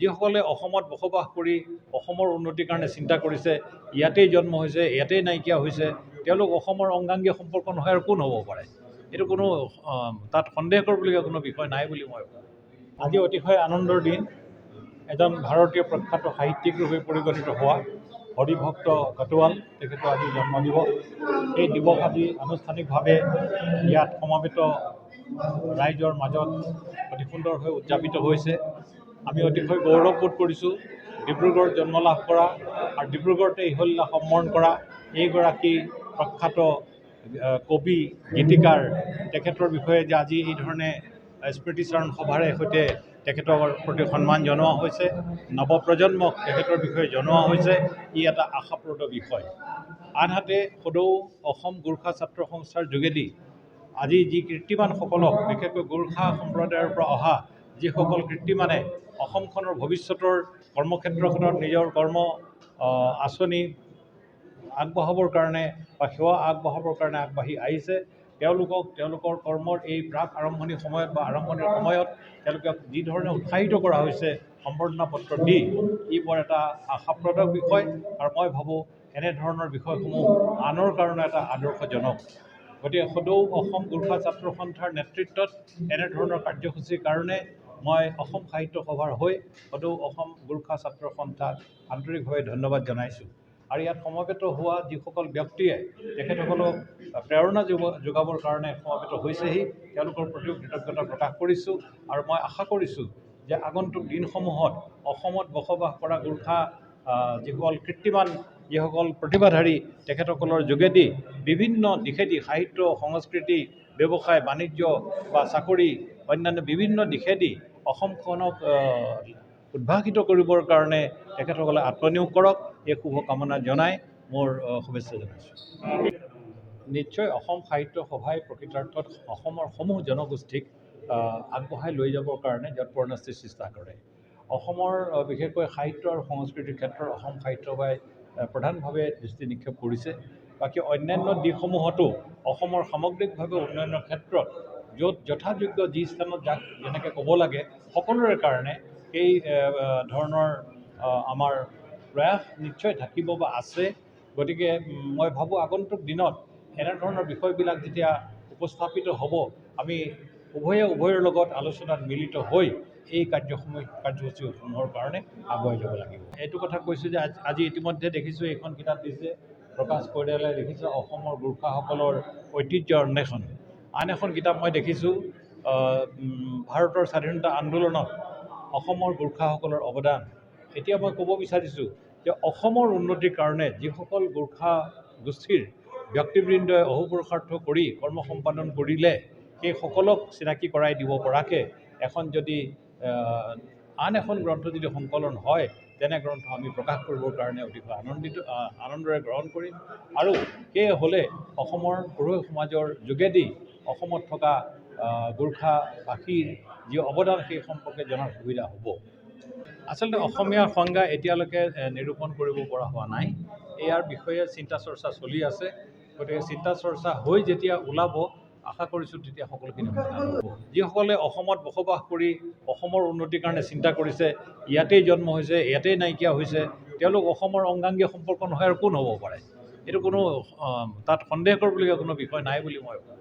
যিসকলে অসমত বসবাস কৰি অসমৰ উন্নতিৰ কাৰণে চিন্তা কৰিছে, ইয়াতেই জন্ম হৈছে, ইয়াতেই নাইকিয়া হৈছে, তেওঁলোক অসমৰ অংগাংগী সম্পৰ্ক নহয় আৰু কোন হ'ব পাৰে? এইটো কোনো তাত সন্দেহ কৰিবলগীয়া কোনো বিষয় নাই বুলি মই ভাবোঁ। আজি অতিশয় আনন্দৰ দিন। এজন ভাৰতীয় প্ৰখ্যাত সাহিত্যিক ৰূপে পৰিগণিত হোৱা হৰিভক্ত ঘটোৱাল তেখেতৰ আজি জন্ম দিৱস। এই দিৱস আজি আনুষ্ঠানিকভাৱে ইয়াত সমবেত ৰাইজৰ মাজত অতি সুন্দৰভাৱে উদযাপিত হৈছে। আমি অতিশয় গৌৰৱবোধ কৰিছোঁ ডিব্ৰুগড়ত জন্ম লাভ কৰা আৰু ডিব্ৰুগড়তে ইহলীলা সম্বৰণ কৰা এইগৰাকী প্ৰখ্যাত কবি গীতিকাৰ তেখেতৰ বিষয়ে যে আজি এই ধৰণে স্মৃতিচাৰণ সভাৰে সৈতে তেখেতৰ প্ৰতি সন্মান জনোৱা হৈছে, নৱপ্ৰজন্মক তেখেতৰ বিষয়ে জনোৱা হৈছে, ই এটা আশাপ্ৰদ বিষয়। আনহাতে সদৌ অসম গোৰ্খা ছাত্ৰ সংস্থাৰ যোগেদি আজি যি কীৰ্তিমানসকলক, বিশেষকৈ গোৰ্খা সম্প্ৰদায়ৰ পৰা অহা যিসকল কীৰ্তিমানে অসমখনৰ ভৱিষ্যতৰ কৰ্মক্ষেত্ৰখনত নিজৰ কৰ্ম আঁচনি আগবঢ়াবৰ কাৰণে বা সেৱা আগবঢ়াবৰ কাৰণে আগবাঢ়ি আহিছে, তেওঁলোকক তেওঁলোকৰ কৰ্মৰ এই প্ৰাক আৰম্ভণিৰ সময়ত বা আৰম্ভণিৰ সময়ত তেওঁলোকক যি ধৰণে উৎসাহিত কৰা হৈছে সম্বৰ্ধনা পত্ৰ দি, ই বৰ এটা আশাপ্ৰদ বিষয়। আৰু মই ভাবোঁ এনেধৰণৰ বিষয়সমূহ আনৰ কাৰণে এটা আদৰ্শজনক। গতিকে সদৌ অসম গোৰ্খা ছাত্ৰ সন্থাৰ নেতৃত্বত এনেধৰণৰ কাৰ্যসূচীৰ কাৰণে মই অসম সাহিত্য সভাৰ হৈ সদৌ অসম গোৰ্খা ছাত্ৰ সন্থাক আন্তৰিকভাৱে ধন্যবাদ জনাইছোঁ। আৰু ইয়াত সমবেত হোৱা যিসকল ব্যক্তিয়ে তেখেতসকলক প্ৰেৰণা যোগাবৰ কাৰণে সমবেত হৈছেহি, তেওঁলোকৰ প্ৰতিও কৃতজ্ঞতা প্ৰকাশ কৰিছোঁ। আৰু মই আশা কৰিছোঁ যে আগন্তুক দিনসমূহত অসমত বসবাস কৰা গোৰ্খা যিসকল কীৰ্তিমান, যিসকল প্ৰতিভাধাৰী, তেখেতসকলৰ যোগেদি বিভিন্ন দিশেদি সাহিত্য, সংস্কৃতি, ব্যৱসায় বাণিজ্য বা চাকৰি, অন্যান্য বিভিন্ন দিশেদি অসমখনক উদ্ভাসিত কৰিবৰ কাৰণে তেখেতসকলে আত্মনিয়োগ কৰক, এই শুভকামনা জনাই মোৰ শুভেচ্ছা জনাইছোঁ। নিশ্চয় অসম সাহিত্য সভাই প্ৰকৃতাৰ্থত অসমৰ সমূহ জনগোষ্ঠীক আগবঢ়াই লৈ যাবৰ কাৰণে যৎপৰোনাস্তি চেষ্টা কৰে। অসমৰ বিশেষকৈ সাহিত্য আৰু সংস্কৃতিৰ ক্ষেত্ৰত অসম সাহিত্য সভাই প্ৰধানভাৱে দৃষ্টি নিক্ষেপ কৰিছে। বাকী অন্যান্য দিশসমূহতো অসমৰ সামগ্ৰিকভাৱে উন্নয়নৰ ক্ষেত্ৰত য'ত যথাযোগ্য যি স্থানত যাক যেনেকৈ ক'ব লাগে সকলোৰে কাৰণে এই ধৰণৰ আমাৰ প্ৰয়াস নিশ্চয় থাকিব বা আছে। গতিকে মই ভাবোঁ আগন্তুক দিনত এনেধৰণৰ বিষয়বিলাক যেতিয়া উপস্থাপিত হ'ব, আমি উভয়ৰ লগত আলোচনাত মিলিত হৈ এই কাৰ্যসূচীসমূহৰ কাৰণে আগুৱাই যাব লাগিব। এইটো কথা কৈছোঁ যে আজি ইতিমধ্যে দেখিছোঁ এইখন কিতাপ দিছে প্ৰকাশ কৰিডালে, লিখিছে অসমৰ গোৰ্খাসকলৰ ঐতিহ্য অন্বেষণ। আন এখন কিতাপ মই দেখিছোঁ ভাৰতৰ স্বাধীনতা আন্দোলনত অসমৰ গোৰ্খাসকলৰ অৱদান। এতিয়া মই ক'ব বিচাৰিছোঁ যে অসমৰ উন্নতিৰ কাৰণে যিসকল গোৰ্খা গোষ্ঠীৰ ব্যক্তিবৃন্দই অহোপুৰুষাৰ্থ কৰি কৰ্ম সম্পাদন কৰিলে, সেই সকলক চিনাকি কৰাই দিব পৰাকৈ এখন যদি আন এখন গ্ৰন্থ যদি সংকলন হয়, তেনে গ্ৰন্থ আমি প্ৰকাশ কৰিবৰ কাৰণে অতিশয় আনন্দৰে গ্ৰহণ কৰিম। আৰু সেয়ে হ'লে অসমৰ পঢ়ুৱৈ সমাজৰ যোগেদি অসমত থকা গোৰ্খা ভাষীৰ যি অৱদান সেই সম্পৰ্কে জনাৰ সুবিধা হ'ব। আচলতে অসমীয়া সংজ্ঞা এতিয়ালৈকে নিৰূপণ কৰিব পৰা হোৱা নাই। ইয়াৰ বিষয়ে চিন্তা চৰ্চা চলি আছে। গতিকে চিন্তা চৰ্চা হৈ যেতিয়া ওলাব, আশা কৰিছোঁ তেতিয়া সকলোখিনি সমাধান হ'ব। যিসকলে অসমত বসবাস কৰি অসমৰ উন্নতিৰ কাৰণে চিন্তা কৰিছে, ইয়াতেই জন্ম হৈছে, ইয়াতেই নাইকিয়া হৈছে, তেওঁলোক অসমৰ অংগাংগী সম্পৰ্ক নহয় আৰু কোন হ'ব পাৰে? এইটো কোনো তাত সন্দেহ কৰিবলগীয়া কোনো বিষয় নাই বুলি মই ভাবোঁ।